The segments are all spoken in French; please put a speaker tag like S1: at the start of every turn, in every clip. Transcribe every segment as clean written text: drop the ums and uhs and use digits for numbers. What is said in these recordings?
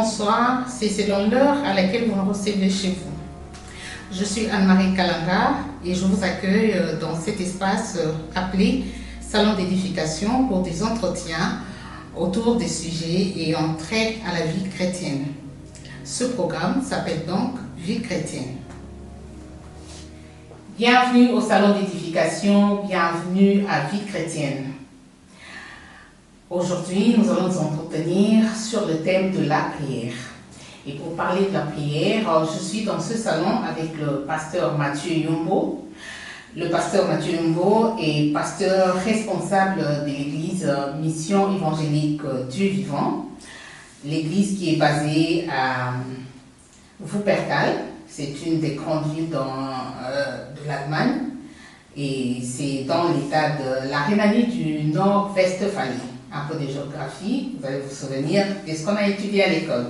S1: bonsoir, c'est selon l'heure à laquelle vous me recevez chez vous. Je suis Anne-Marie Kalanga et je vous accueille dans cet espace appelé Salon d'édification pour des entretiens autour des sujets ayant trait à la vie chrétienne. Ce programme s'appelle donc Vie chrétienne. Bienvenue au Salon d'édification, bienvenue à Vie chrétienne. Aujourd'hui, nous allons nous entretenir sur le thème de la prière. Et pour parler de la prière, je suis dans ce salon avec le pasteur Mathieu Yombo. Le pasteur Mathieu Yombo est pasteur responsable de l'église Mission évangélique Dieu vivant. L'église qui est basée à Wuppertal, c'est une des grandes villes de l'Allemagne. Et c'est dans l'état de la Rhénanie du Nord-Westphalie. Un peu de géographie, vous allez vous souvenir de ce qu'on a étudié à l'école.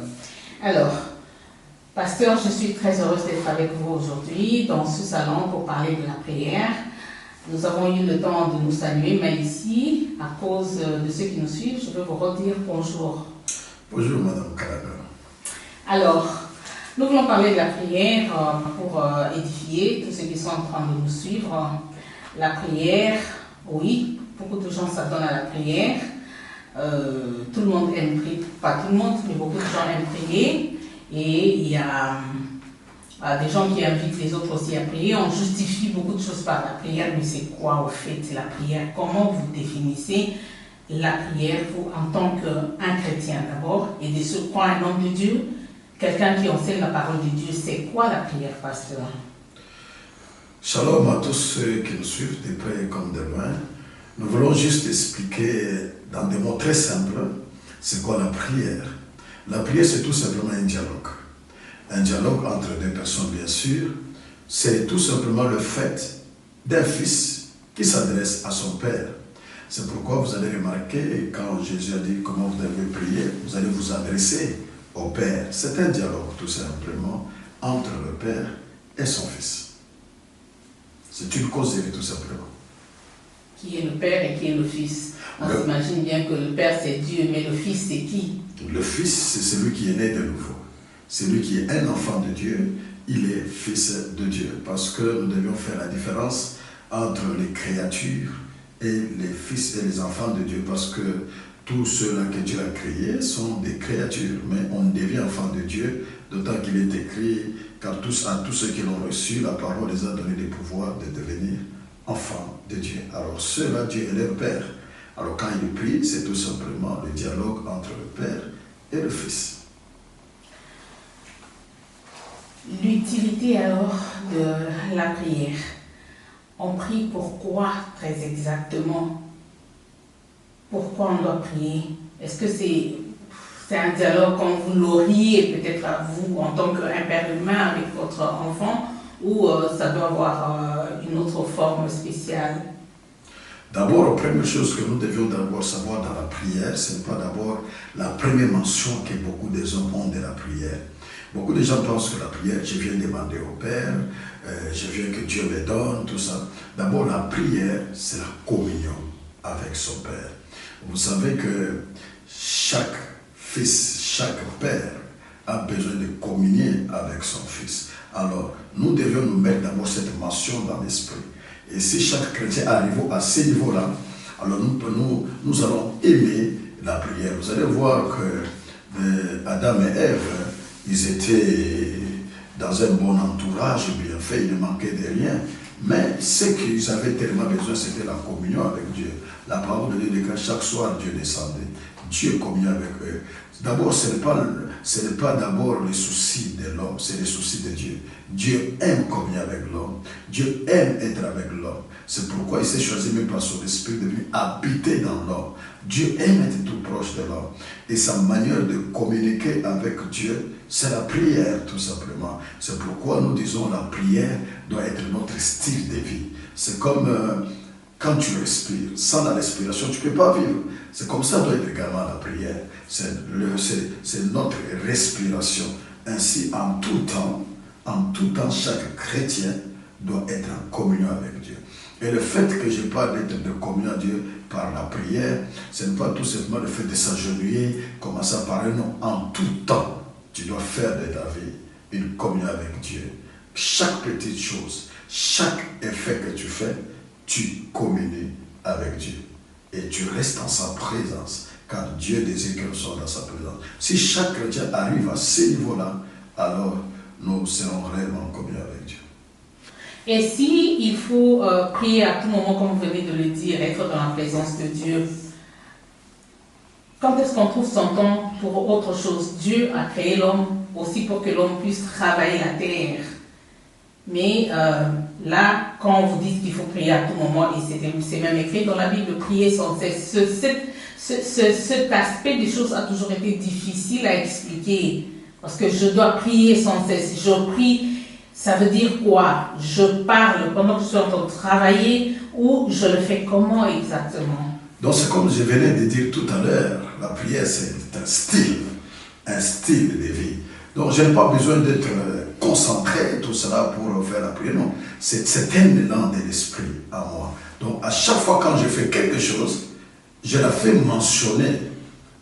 S1: Alors, pasteur, je suis très heureuse d'être avec vous aujourd'hui dans ce salon pour parler de la prière. Nous avons eu le temps de nous saluer, mais ici, à cause de ceux qui nous suivent, je veux vous redire bonjour.
S2: Bonjour, Madame Kalanga.
S1: Alors, nous voulons parler de la prière pour édifier tous ceux qui sont en train de nous suivre. La prière, oui, beaucoup de gens s'adonnent à la prière. Tout le monde aime prier, pas tout le monde, mais beaucoup de gens aiment prier. Et il y a des gens qui invitent les autres aussi à prier. On justifie beaucoup de choses par la prière, mais c'est quoi au fait la prière? Comment vous définissez la prière, vous, en tant qu'un chrétien d'abord, et de ce quoi un homme de Dieu, quelqu'un qui enseigne la parole de Dieu, c'est quoi la prière, pasteur?
S2: Shalom à tous ceux qui nous suivent, de près comme de loin. Nous voulons juste expliquer dans des mots très simples c'est quoi la prière. La prière, c'est tout simplement un dialogue. Un dialogue entre deux personnes, bien sûr. C'est tout simplement le fait d'un fils qui s'adresse à son père. C'est pourquoi vous allez remarquer, quand Jésus a dit comment vous devez prier, vous allez vous adresser au Père. C'est un dialogue, tout simplement, entre le Père et son fils. C'est une causerie, tout simplement.
S1: Qui est le Père et qui est le Fils? On s'imagine bien que le Père c'est Dieu, mais le Fils c'est qui? Le
S2: Fils c'est celui qui est né de nouveau. Celui qui est un enfant de Dieu, il est fils de Dieu. Parce que nous devions faire la différence entre les créatures et les fils et les enfants de Dieu. Parce que tous ceux-là que Dieu a créés sont des créatures. Mais on devient enfant de Dieu, d'autant qu'il est écrit, car à tous ceux qui l'ont reçu, la parole les a donné le pouvoir de devenir enfants de Dieu. Alors ceux-là, Dieu est leur Père. Alors quand il prie, c'est tout simplement le dialogue entre le Père et le Fils.
S1: L'utilité alors de la prière. On prie pourquoi très exactement? Pourquoi on doit prier? Est-ce que c'est un dialogue comme vous l'auriez peut-être à vous en tant qu'un père humain avec votre enfant, ou ça doit avoir une autre forme spéciale?
S2: D'abord, la première chose que nous devions d'abord savoir dans la prière, ce n'est pas d'abord la première mention que beaucoup des hommes ont de la prière. Beaucoup de gens pensent que la prière, je viens demander au Père, je viens que Dieu me donne, tout ça. D'abord, la prière, c'est la communion avec son Père. Vous savez que chaque fils, chaque père a besoin de communier avec son fils. Alors, nous devions nous mettre d'abord cette mention dans l'esprit. Et si chaque chrétien arrive à ce niveau-là, alors nous allons aimer la prière. Vous allez voir que Adam et Ève, ils étaient dans un bon entourage, bien fait, il ne manquait de rien. Mais ce qu'ils avaient tellement besoin, c'était la communion avec Dieu. La parole de Dieu dit que chaque soir, Dieu descendait. Dieu communiait avec eux. D'abord, ce n'est pas d'abord les soucis de l'homme, c'est les soucis de Dieu. Dieu aime communier avec l'homme. Dieu aime être avec l'homme. C'est pourquoi il s'est choisi même par son esprit de venir habiter dans l'homme. Dieu aime être tout proche de l'homme. Et sa manière de communiquer avec Dieu, c'est la prière, tout simplement. C'est pourquoi nous disons la prière doit être notre style de vie. C'est comme quand tu respires. Sans la respiration, tu ne peux pas vivre. C'est comme ça doit être également la prière. C'est notre respiration. Ainsi, en tout temps, chaque chrétien doit être en communion avec Dieu. Et le fait que je parle d'être de communion à Dieu par la prière, ce n'est pas tout simplement le fait de s'agenouiller, commencer à parler, non, en tout temps. tu dois faire de ta vie une communion avec Dieu. Chaque petite chose, chaque effet que tu fais, tu communies avec Dieu. Et tu restes en sa présence, car Dieu désire que nous soyons dans sa présence. Si chaque chrétien arrive à ce niveau-là, alors nous serons réellement en communion avec Dieu.
S1: Et si il faut prier à tout moment, comme vous venez de le dire, être dans la présence de Dieu, quand est-ce qu'on trouve son temps pour autre chose? Dieu a créé l'homme aussi pour que l'homme puisse travailler la terre. Mais là, quand vous dites qu'il faut prier à tout moment, et c'est même écrit dans la Bible, prier sans cesse, cet aspect des choses a toujours été difficile à expliquer. Parce que je dois prier sans cesse. Je prie, ça veut dire quoi? Je parle pendant que je suis en train de travailler ou je le fais comment exactement?
S2: Donc c'est comme je venais de dire tout à l'heure, la prière c'est un style de vie. Donc je n'ai pas besoin d'être concentré, tout cela pour faire la prière, non. C'est un élan de l'esprit à moi. Donc à chaque fois quand je fais quelque chose, je la fais mentionner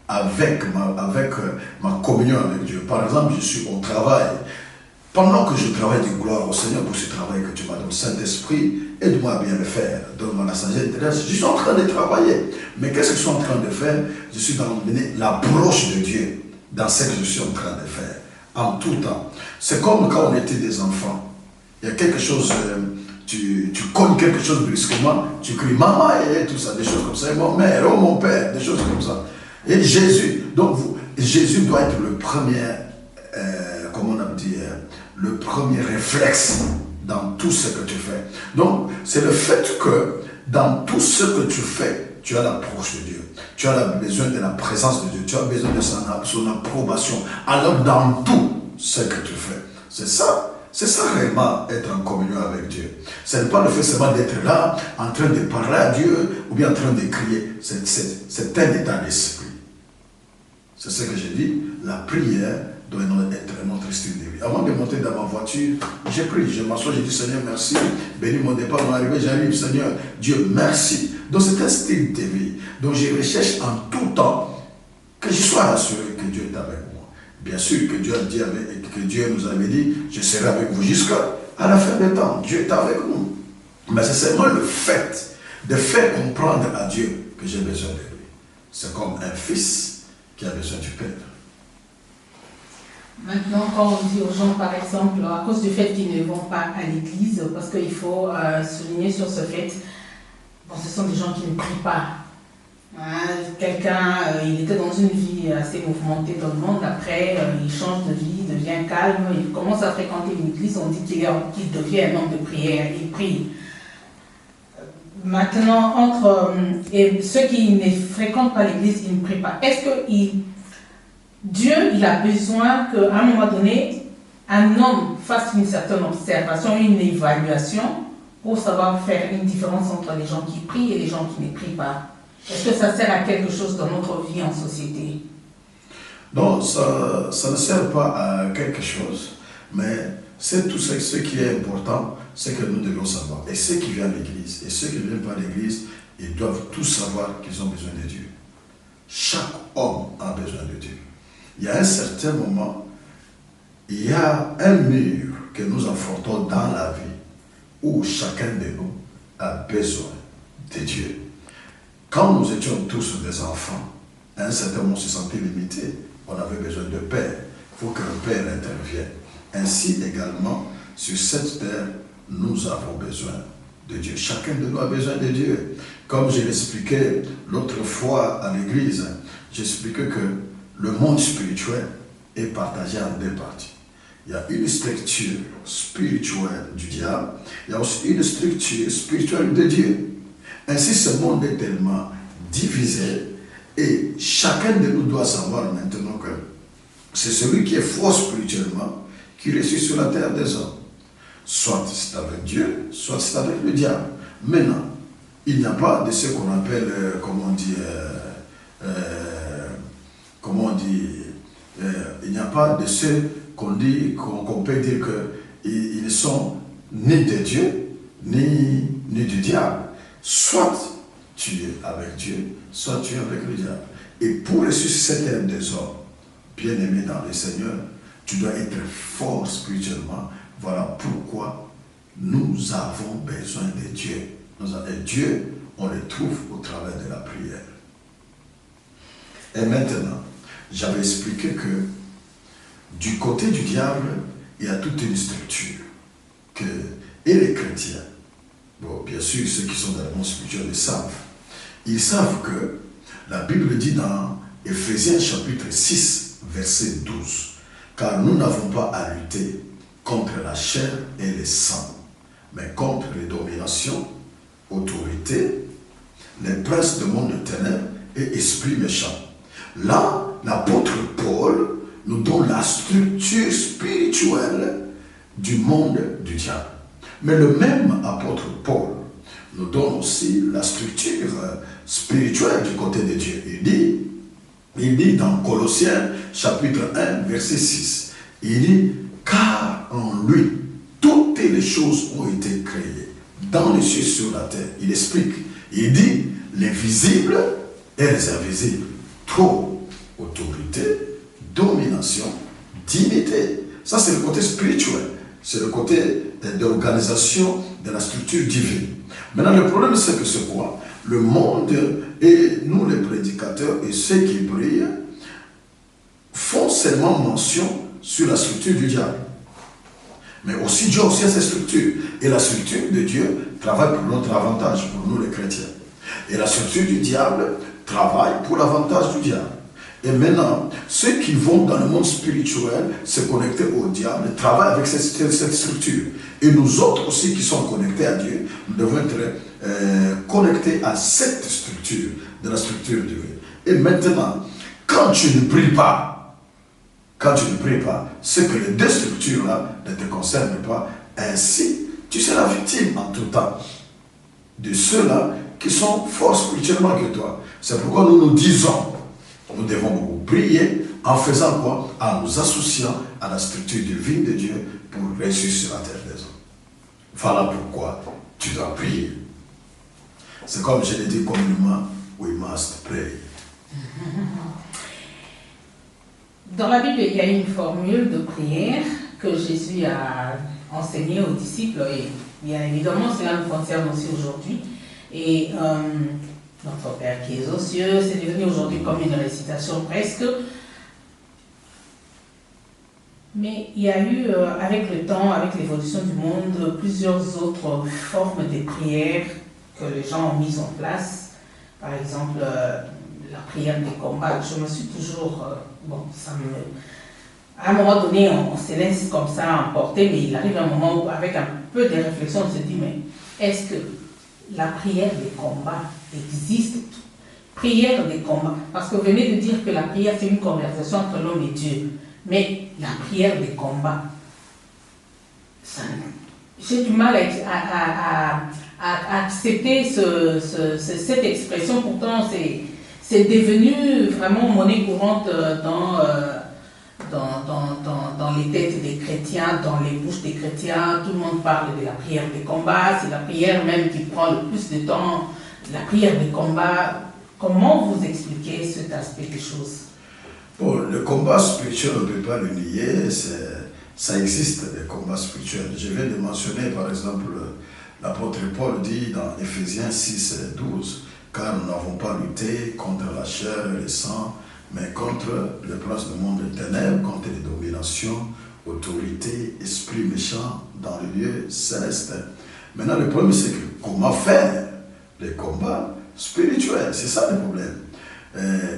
S2: avec ma communion avec Dieu. Par exemple, je suis au travail. Pendant que je travaille, dis gloire au Seigneur pour ce travail que tu m'as donné. Saint-Esprit, aide-moi à bien le faire. Donne-moi la sagesse intérieure. Je suis en train de travailler. Mais qu'est-ce que je suis en train de faire? Je suis dans l'approche de Dieu dans ce que je suis en train de faire. En tout temps. C'est comme quand on était des enfants. Il y a quelque chose, tu cognes quelque chose brusquement, tu cries maman et tout ça, des choses comme ça. Et mon mère, oh mon père, des choses comme ça. Et Jésus, donc Jésus doit être le premier, comment on a dit, le premier réflexe dans tout ce que tu fais. Donc, c'est le fait que dans tout ce que tu fais, tu as l'approche de Dieu. Tu as besoin de la présence de Dieu. Tu as besoin de son approbation. Alors, dans tout ce que tu fais, c'est ça réellement être en communion avec Dieu. Ce n'est pas le fait seulement d'être là, en train de parler à Dieu, ou bien en train de crier. C'est un état d'esprit. C'est ce que j'ai dit. La prière doit être notre style de vie. Avant de monter dans ma voiture, j'ai prié, je m'assois, j'ai dit Seigneur merci, bénis mon départ, mon arrivée, j'arrive, Seigneur, Dieu merci. Donc c'est un style de vie. Donc je recherche en tout temps que je sois rassuré que Dieu est avec moi. Bien sûr que Dieu a dit que Dieu nous avait dit, je serai avec vous jusqu'à la fin des temps. Dieu est avec nous. Mais c'est seulement le fait de faire comprendre à Dieu que j'ai besoin de lui. C'est comme un fils qui a besoin du père.
S1: Maintenant, quand on dit aux gens, par exemple, à cause du fait qu'ils ne vont pas à l'église, parce qu'il faut souligner sur ce fait, bon, ce sont des gens qui ne prient pas. Hein, quelqu'un, il était dans une vie assez mouvementée dans le monde, après, il change de vie, il devient calme, il commence à fréquenter une église, on dit qu'il devient un homme de prière, il prie. Maintenant, entre ceux qui ne fréquentent pas l'église, ils ne prient pas, est-ce que Dieu, il a besoin qu'à un moment donné, un homme fasse une certaine observation, une évaluation, pour savoir faire une différence entre les gens qui prient et les gens qui ne prient pas? Est-ce que ça sert à quelque chose dans notre vie en société?
S2: Non, ça ne sert pas à quelque chose, mais c'est tout ce qui est important, c'est que nous devons savoir. Et ceux qui viennent à l'église, et ceux qui ne viennent pas à l'église, ils doivent tous savoir qu'ils ont besoin de Dieu. Chaque homme a besoin de Dieu. Il y a un certain moment, il y a un mur que nous affrontons dans la vie où chacun de nous a besoin de Dieu. Quand nous étions tous des enfants, à un certain moment on se sentait limité, on avait besoin de père. Il faut que le père intervienne. Ainsi également, sur cette terre, nous avons besoin de Dieu. Chacun de nous a besoin de Dieu. Comme je l'expliquais l'autre fois à l'église, j'expliquais que le monde spirituel est partagé en deux parties. Il y a une structure spirituelle du diable, il y a aussi une structure spirituelle de Dieu. Ainsi, ce monde est tellement divisé et chacun de nous doit savoir maintenant que c'est celui qui est fort spirituellement qui réussit sur la terre des hommes. Soit c'est avec Dieu, soit c'est avec le diable. Maintenant, il n'y a pas de ce qu'on appelle, il n'y a pas de ceux qu'on dit, qu'on peut dire qu'ils ne sont ni de Dieu, ni du diable. Soit tu es avec Dieu, soit tu es avec le diable. Et pour ressusciter un des hommes, bien-aimés dans le Seigneur, tu dois être fort spirituellement. Voilà pourquoi nous avons besoin de Dieu. Et Dieu, on le trouve au travers de la prière. Et maintenant, j'avais expliqué que du côté du diable, il y a toute une structure et les chrétiens, bon, bien sûr, ceux qui sont dans le monde spirituel le savent. Ils savent que la Bible dit dans Éphésiens chapitre 6, verset 12, car nous n'avons pas à lutter contre la chair et le sang, mais contre les dominations, autorités, les princes du monde de ténèbres et esprits méchants. Là, l'apôtre Paul nous donne la structure spirituelle du monde du diable. Mais le même apôtre Paul nous donne aussi la structure spirituelle du côté de Dieu. Il dit dans Colossiens chapitre 1 verset 6, il dit « Car en lui, toutes les choses ont été créées, dans les cieux sur la terre. » Il explique, il dit « Les visibles et les invisibles, trône, autorité, domination, dignité. » Ça, c'est le côté spirituel. C'est le côté d'organisation de la structure divine. Maintenant, le problème, c'est que c'est quoi? Le monde et nous, les prédicateurs et ceux qui brillent, font seulement mention sur la structure du diable. Mais aussi, Dieu aussi a ses structures. Et la structure de Dieu travaille pour notre avantage, pour nous les chrétiens. Et la structure du diable travaille pour l'avantage du diable. Et maintenant, ceux qui vont dans le monde spirituel se connecter au diable travaillent avec cette structure. Et nous autres aussi qui sommes connectés à Dieu, nous devons être connectés à cette structure, de la structure divine. Et maintenant, quand tu ne pries pas, c'est que les deux structures-là ne te concernent pas. Ainsi, tu seras victime en tout temps de ceux-là qui sont forts spirituellement que toi. C'est pourquoi nous nous disons, nous devons beaucoup prier en faisant quoi? En nous associant à la structure divine de Dieu pour réussir sur la terre des hommes. Voilà pourquoi tu dois prier. C'est comme je l'ai dit communément, we must pray.
S1: Dans la Bible, il y a une formule de prière que Jésus a enseignée aux disciples et bien évidemment cela nous concerne aussi aujourd'hui. Et notre Père qui est aux cieux, c'est devenu aujourd'hui comme une récitation presque. Mais il y a eu, avec le temps, avec l'évolution du monde, plusieurs autres formes de prières que les gens ont mises en place. Par exemple, la prière des combats. Je me suis toujours... à un moment donné, on se laisse comme ça emporter, mais il arrive un moment où, avec un peu de réflexion, on se dit, mais est-ce que la prière des combats existe? Prière des combats. Parce que vous venez de dire que la prière, c'est une conversation entre l'homme et Dieu. Mais la prière des combats, j'ai du mal à accepter cette expression. Pourtant, c'est devenu vraiment monnaie courante dans les têtes des chrétiens, dans les bouches des chrétiens. Tout le monde parle de la prière des combats. C'est la prière même qui prend le plus de temps. La prière des combats. Comment vous expliquez cet aspect des choses?
S2: Bon, le combat spirituel, on ne peut pas le nier. Ça existe, les combats spirituels. Je viens de mentionner, par exemple, l'apôtre Paul dit dans Éphésiens 6, 12, car nous n'avons pas lutté contre la chair et le sang, mais contre le prince du monde des ténèbres, contre les dominations, autorités, esprits méchants dans le lieu céleste. Maintenant, le problème, c'est que comment faire les combats spirituels? C'est ça le problème.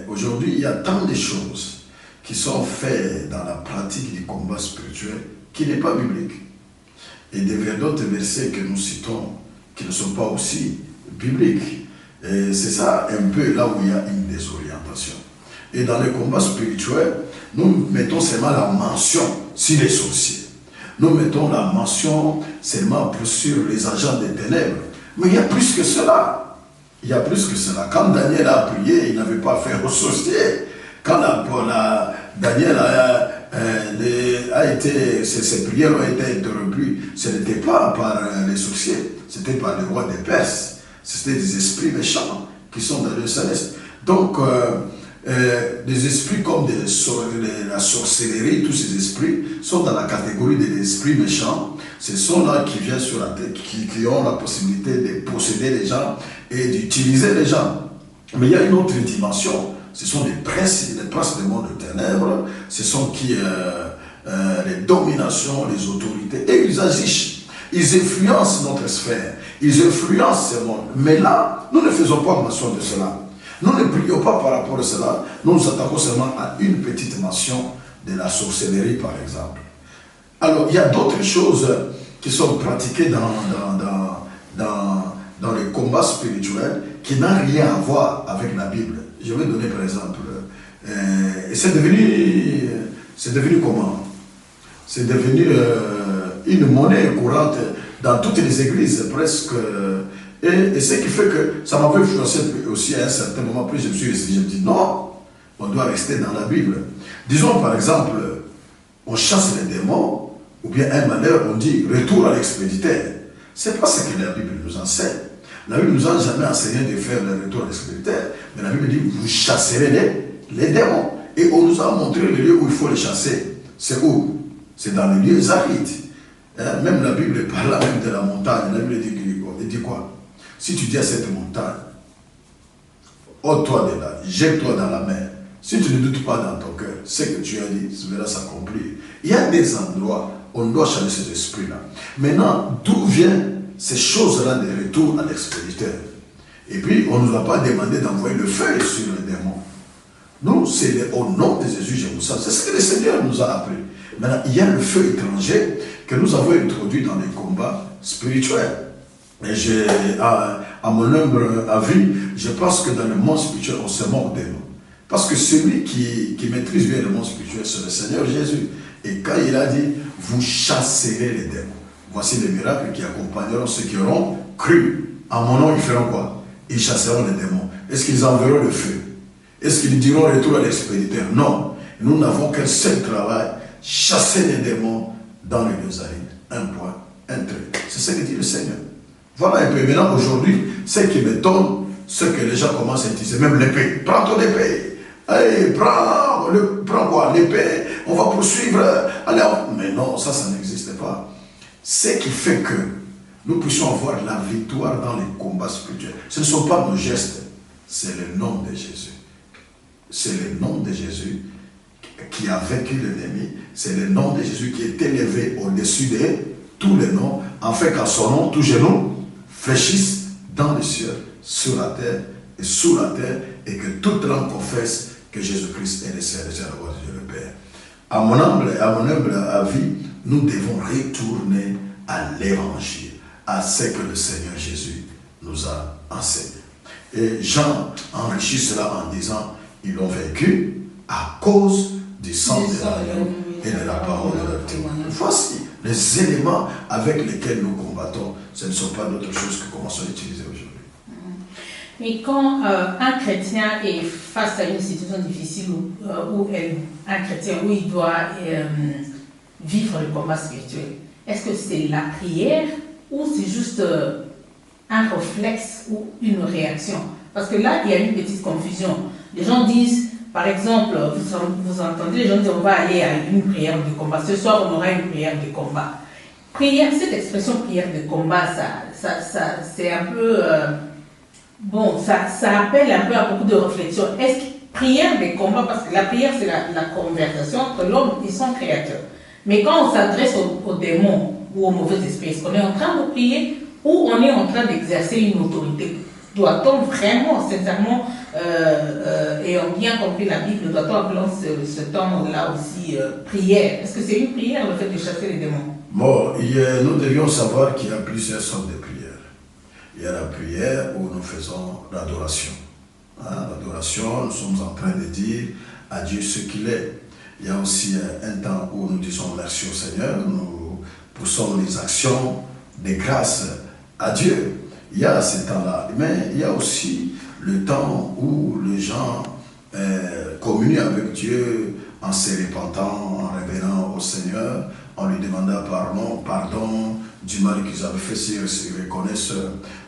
S2: Aujourd'hui, il y a tant de choses qui sont faites dans la pratique du combat spirituel qui n'est pas biblique. Et d'autres versets que nous citons qui ne sont pas aussi bibliques. Et c'est ça un peu là où il y a une désorientation. Et dans les combats spirituels, nous mettons seulement la mention sur les sorciers. Nous mettons la mention seulement sur les agents des ténèbres. Mais il y a plus que cela. Il y a plus que cela. Quand Daniel a prié, il n'avait pas affaire aux sorciers. Quand Daniel ses prières ont été interrompues, ce n'était pas par les sorciers, c'était par le roi des Perses. C'était des esprits méchants qui sont dans le céleste. Donc, des esprits comme la sorcellerie, tous ces esprits sont dans la catégorie des esprits méchants. Ce sont là qui viennent sur la terre, qui ont la possibilité de posséder les gens et d'utiliser les gens. Mais il y a une autre dimension. Ce sont les princes du monde de ténèbres. Ce sont les dominations, les autorités. Et ils agissent. Ils influencent notre sphère. Ils influencent ce monde. Mais là, nous ne faisons pas mention de cela. Nous ne prions pas par rapport à cela. Nous nous attaquons seulement à une petite mention de la sorcellerie, par exemple. Alors, il y a d'autres choses qui sont pratiquées dans les combats spirituels qui n'ont rien à voir avec la Bible. Je vais donner par exemple, c'est devenu comment? C'est devenu une monnaie courante dans toutes les églises presque. Et ce qui fait que ça m'a fait influencer aussi à un certain moment. Plus je me suis dit non, on doit rester dans la Bible. Disons par exemple, on chasse les démons, ou bien un malheur, on dit retour à l'expéditeur. C'est pas ce que la Bible nous enseigne. La Bible nous a jamais enseigné de faire le retour à l'expéditeur, mais la Bible dit vous chasserez les démons. Et on nous a montré le lieu où il faut les chasser. C'est où? C'est dans les lieux arides. Même la Bible parle même de la montagne. La Bible dit quoi? Si tu dis à cette montagne, ôte-toi de là, jette-toi dans la mer. Si tu ne doutes pas dans ton cœur, ce que tu as dit, ça va s'accomplir. Il y a des endroits où on doit changer cet esprit-là. Maintenant, d'où viennent ces choses-là de retour à l'expéditeur? Et puis, on ne nous a pas demandé d'envoyer le feu sur les démons. Nous, c'est au nom de Jésus, je vous salue. C'est ce que le Seigneur nous a appris. Maintenant, il y a le feu étranger que nous avons introduit dans les combats spirituels. Et à mon humble avis, je pense que dans le monde spirituel, on se moque de nous. Parce que celui qui maîtrise bien le monde spirituel, c'est le Seigneur Jésus. Et quand il a dit, vous chasserez les démons. Voici les miracles qui accompagneront ceux qui auront cru. En mon nom, ils feront quoi? Ils chasseront les démons. Est-ce qu'ils enverront le feu? Est-ce qu'ils diront retour à l'expéditeur? Non. Nous n'avons qu'un seul travail, chasser les démons dans les lieux arides. Un point, un trait. C'est ce que dit le Seigneur. Voilà un peu. Maintenant, aujourd'hui, ce qui m'étonne, c'est que les gens commencent à utiliser même l'épée. Prends ton épée. Allez, prends quoi? L'épée. On va poursuivre. Allez, mais non, ça n'existe pas. Ce qui fait que nous puissions avoir la victoire dans les combats spirituels, ce ne sont pas nos gestes, c'est le nom de Jésus. C'est le nom de Jésus qui a vaincu l'ennemi. C'est le nom de Jésus qui est élevé au-dessus de tous les noms, afin qu'à son nom, tous genoux fléchissent dans les cieux, sur la terre et sous la terre, et que toute langue confesse que Jésus-Christ est le Seigneur de Dieu le Père. À mon humble avis, nous devons retourner à l'évangile, à ce que le Seigneur Jésus nous a enseigné. Et Jean enrichit cela en disant, ils l'ont vaincu à cause du sang de l'agneau et de la parole de leur témoignage. Voici les éléments avec lesquels nous combattons. Ce ne sont pas d'autres choses que commençons à utiliser aujourd'hui.
S1: Mais quand un chrétien est face à une situation difficile un chrétien où il doit vivre le combat spirituel, est-ce que c'est la prière ou c'est juste un réflexe ou une réaction? Parce que là, il y a une petite confusion. Les gens disent, par exemple, vous entendez, les gens disent on va aller à une prière de combat. Ce soir, on aura une prière de combat. Prière, cette expression prière de combat, ça c'est un peu... bon, ça appelle un peu à beaucoup de réflexion. Est-ce que prière de combat, parce que la prière c'est la conversation entre l'homme et son créateur. Mais quand on s'adresse aux démons ou aux mauvais esprits, est-ce qu'on est en train de prier ou on est en train d'exercer une autorité? Doit-on vraiment, sincèrement, ayant bien compris la Bible, doit-on appeler ce temps-là aussi prière? Est-ce que c'est une prière, le fait de chasser les démons?
S2: Bon, nous devions savoir qu'il y a plusieurs sortes de prières. Il y a la prière où nous faisons l'adoration. L'adoration, nous sommes en train de dire à Dieu ce qu'il est. Il y a aussi un temps où nous disons merci au Seigneur, nous poussons les actions de grâce à Dieu. Il y a ce temps-là. Mais il y a aussi le temps où les gens communient avec Dieu en se repentant, en revenant au Seigneur, en lui demandant pardon du mal qu'ils avaient fait, s'ils reconnaissent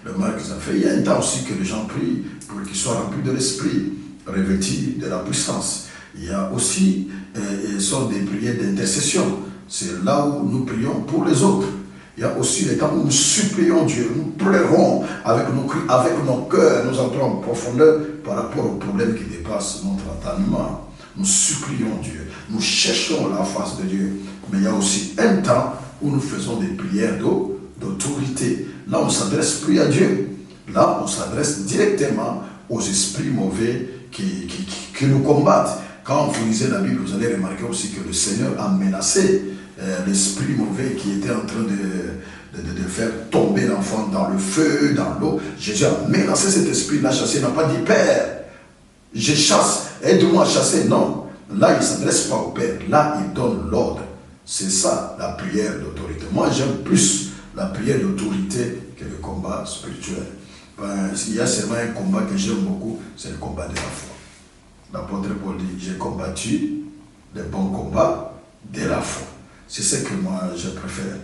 S2: le mal qu'ils avaient fait. Il y a un temps aussi que les gens prient pour qu'ils soient remplis de l'Esprit. revêtus de la puissance. Il y a aussi sont des prières d'intercession. C'est là où nous prions pour les autres. Il y a aussi les temps où nous supplions Dieu, nous pleurons avec nos cris, avec nos cœurs, nous entrons en profondeur par rapport aux problèmes qui dépassent notre entendement. Nous supplions Dieu, nous cherchons la face de Dieu. Mais il y a aussi un temps où nous faisons des prières d'autorité. Là, on ne s'adresse plus à Dieu. Là, on s'adresse directement aux esprits mauvais qui nous combattent. Quand vous lisez la Bible, vous allez remarquer aussi que le Seigneur a menacé l'esprit mauvais qui était en train de faire tomber l'enfant dans le feu, dans l'eau. Jésus a menacé cet esprit, l'a chassé, il n'a pas dit « Père, je chasse, aide-moi à chasser ». Non, là il ne s'adresse pas au Père, là il donne l'ordre. C'est ça la prière d'autorité. Moi j'aime plus la prière d'autorité que le combat spirituel. Il y a seulement un combat que j'aime beaucoup, c'est le combat de la foi. L'apôtre Paul dit, j'ai combattu le bon combat de la foi. C'est ce que moi je préfère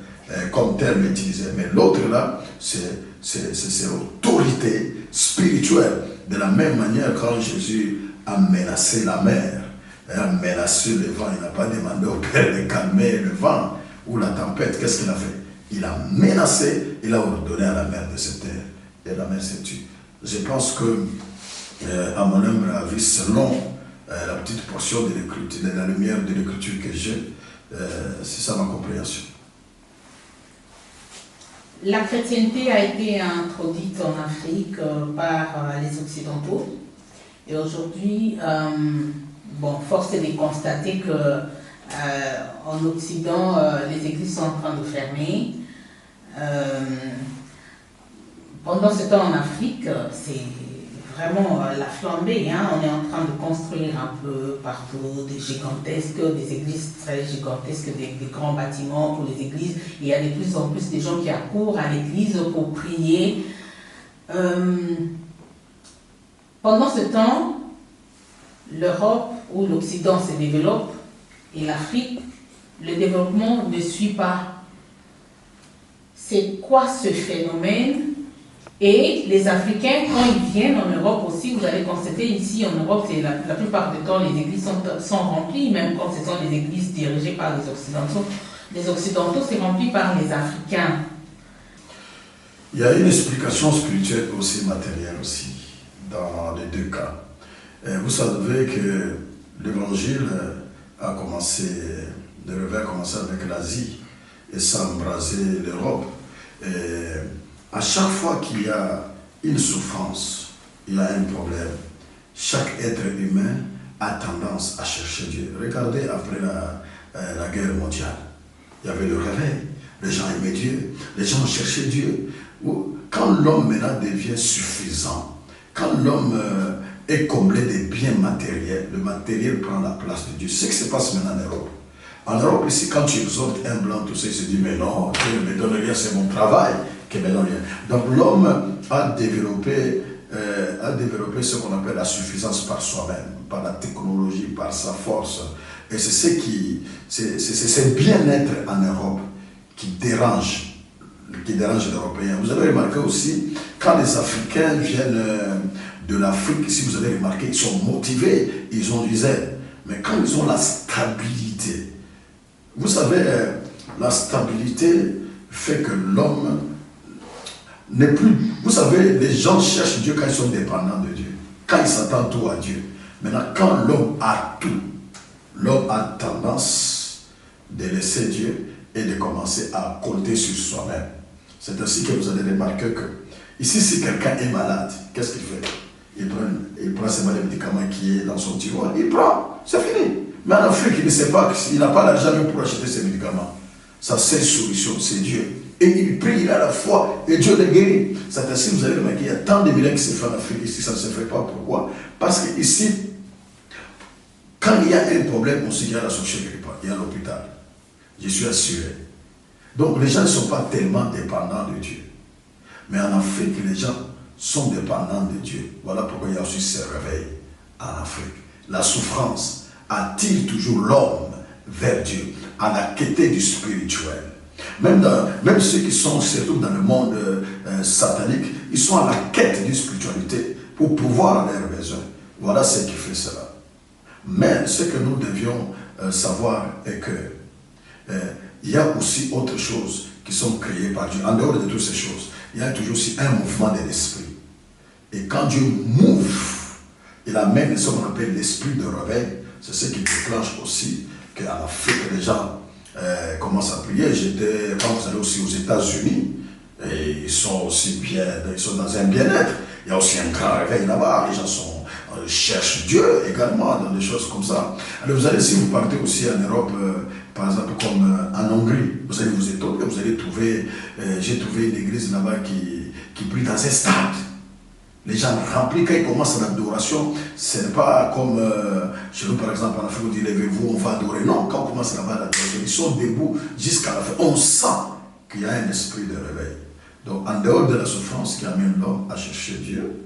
S2: comme terme utilisé. Mais l'autre là, c'est l'autorité spirituelle. De la même manière, quand Jésus a menacé la mer, a menacé le vent, il n'a pas demandé au Père de calmer le vent ou la tempête. Qu'est-ce qu'il a fait? Il a menacé, il a ordonné à la mer de se taire. Et la mer s'est tue. Je pense que, à mon humble avis, selon la petite portion de l'écriture, de la lumière de l'écriture que j'ai, c'est ça ma compréhension.
S1: La chrétienté a été introduite en Afrique par les Occidentaux. Et aujourd'hui, force est de constater qu'en Occident, les églises sont en train de fermer. Pendant ce temps en Afrique, c'est vraiment la flambée. On est en train de construire un peu partout des églises très gigantesques, des grands bâtiments pour les églises. Il y a de plus en plus de gens qui accourent à l'église pour prier. Pendant ce temps, l'Europe ou l'Occident se développe et l'Afrique, le développement ne suit pas. C'est quoi ce phénomène? Et les Africains, quand ils viennent en Europe aussi, vous allez constater ici en Europe, la plupart du temps, les églises sont remplies, même quand ce sont les églises dirigées par les Occidentaux. Les Occidentaux, c'est rempli par les Africains.
S2: Il y a une explication spirituelle aussi, matérielle aussi, dans les deux cas. Vous savez que l'évangile a commencé, le réveil a commencé avec l'Asie et ça a embrasé l'Europe. À chaque fois qu'il y a une souffrance, il y a un problème, chaque être humain a tendance à chercher Dieu. Regardez après la guerre mondiale, il y avait le réveil, les gens aimaient Dieu, les gens cherchaient Dieu. Quand l'homme maintenant devient suffisant, quand l'homme est comblé des biens matériels, le matériel prend la place de Dieu. C'est ce qui se passe maintenant en Europe. En Europe, ici, quand tu exhortes un blanc, tout ça, il se dit, mais non, Dieu ne me donne rien, c'est mon travail qui me donne rien. Donc l'homme a développé ce qu'on appelle la suffisance par soi-même, par la technologie, par sa force. Et c'est ce bien-être en Europe qui dérange les Européens. Vous avez remarqué aussi, quand les Africains viennent de l'Afrique, si vous avez remarqué, ils sont motivés, ils ont du zèle. Mais quand ils ont la stabilité, vous savez, la stabilité fait que l'homme n'est plus... Vous savez, les gens cherchent Dieu quand ils sont dépendants de Dieu, quand ils s'attendent tout à Dieu. Maintenant, quand l'homme a tout, l'homme a tendance de laisser Dieu et de commencer à compter sur soi-même. C'est ainsi que vous allez remarquer que, ici, si quelqu'un est malade, qu'est-ce qu'il fait? Il prend seulement les médicaments qui est dans son tiroir, il prend, c'est fini. Mais en Afrique, il ne sait pas qu'il n'a pas l'argent même pour acheter ses médicaments. Sa seule solution, c'est Dieu. Et il prie, il a la foi, et Dieu le guérit. C'est ainsi que vous allez remarquer, il y a tant de miracles qui se font en Afrique, ici ça ne se fait pas. Pourquoi? Parce que ici, quand il y a un problème, on sait qu'il y a la solution quelque part. Il y a l'hôpital. Je suis assuré. Donc les gens ne sont pas tellement dépendants de Dieu. Mais en Afrique, les gens sont dépendants de Dieu. Voilà pourquoi il y a aussi ce réveil en Afrique. La souffrance attire toujours l'homme vers Dieu, à la quête du spirituel. Même ceux qui sont surtout dans le monde satanique, ils sont à la quête d'une spiritualité pour pouvoir leurs besoins. Voilà ce qui fait cela. Mais ce que nous devions savoir est que il y a aussi autre chose qui sont créées par Dieu. En dehors de toutes ces choses, il y a toujours aussi un mouvement de l'esprit. Et quand Dieu move, il amène ce qu'on appelle l'esprit de réveil. C'est ce qui déclenche aussi qu'en Afrique, les gens commencent à prier. Quand vous allez aussi aux États-Unis, et ils sont aussi bien, ils sont dans un bien-être. Il y a aussi un grand réveil là-bas. Les gens cherchent Dieu également dans des choses comme ça. Alors vous allez, si vous partez aussi en Europe, par exemple comme en Hongrie, vous allez vous étonner, vous allez trouver, j'ai trouvé une église là-bas qui prie dans un stade. Les gens remplis, quand ils commencent l'adoration, ce n'est pas comme chez nous par exemple en Afrique, on dit levez-vous, on va adorer. Non, quand on commence là-bas l'adoration, ils sont debout jusqu'à la fin. On sent qu'il y a un esprit de réveil. Donc en dehors de la souffrance qui amène l'homme à chercher Dieu,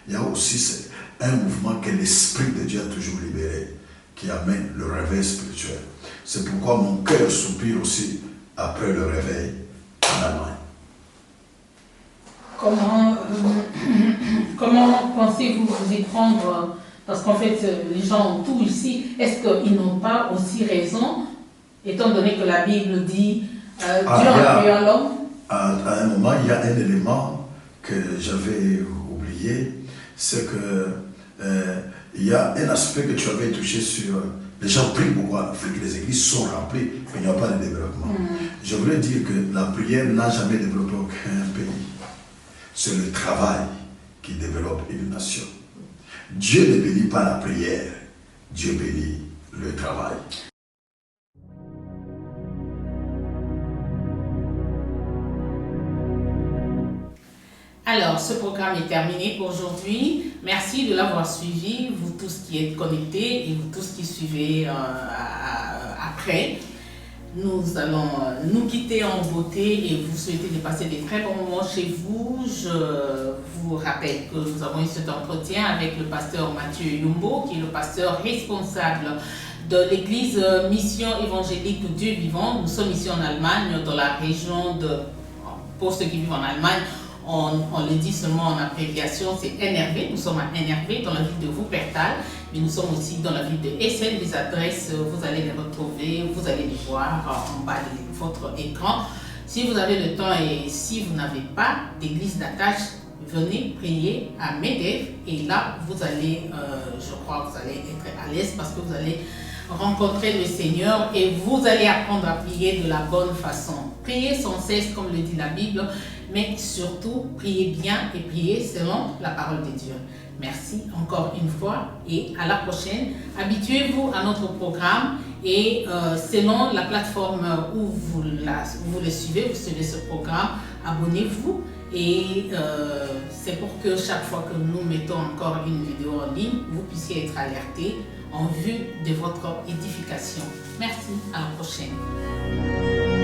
S2: il y a aussi un mouvement que l'Esprit de Dieu a toujours libéré, qui amène le réveil spirituel. C'est pourquoi mon cœur soupire aussi après le réveil en Allemagne.
S1: Comment pensez-vous vous y prendre? Parce qu'en fait, les gens ont tout ici. Est-ce qu'ils n'ont pas aussi raison, étant donné que la Bible dit Dieu a créé l'homme?
S2: À un moment, il y a un élément que j'avais oublié, c'est que il y a un aspect que tu avais touché sur. Les gens prient beaucoup en Afrique, les églises sont remplies, mais il n'y a pas de développement. Je voulais dire que la prière n'a jamais développé aucun pays. C'est le travail qui développe une nation. Dieu ne bénit pas la prière, Dieu bénit le travail.
S1: Alors, ce programme est terminé pour aujourd'hui. Merci de l'avoir suivi, vous tous qui êtes connectés et vous tous qui suivez après. Nous allons nous quitter en beauté et vous souhaiter de passer des très bons moments chez vous. Je vous rappelle que nous avons eu cet entretien avec le pasteur Mathieu Yumbo, qui est le pasteur responsable de l'église Mission évangélique Dieu vivant. Nous sommes ici en Allemagne, dans la région de... Pour ceux qui vivent en Allemagne, on le dit seulement en abréviation, c'est NRV. Nous sommes à NRV, dans la ville de Wuppertal, mais nous sommes aussi dans la ville de Essen. Les adresses, vous allez les retrouver, vous allez les voir en bas de votre écran. Si vous avez le temps et si vous n'avez pas d'église d'attache, venez prier à MEDEF et là, vous allez, je crois que vous allez être à l'aise parce que vous allez rencontrer le Seigneur et vous allez apprendre à prier de la bonne façon. Priez sans cesse, comme le dit la Bible, mais surtout, priez bien et priez selon la parole de Dieu. Merci encore une fois et à la prochaine. Habituez-vous à notre programme et selon la plateforme où vous le suivez, vous suivez ce programme, abonnez-vous et c'est pour que chaque fois que nous mettons encore une vidéo en ligne, vous puissiez être alerté en vue de votre édification. Merci, à la prochaine.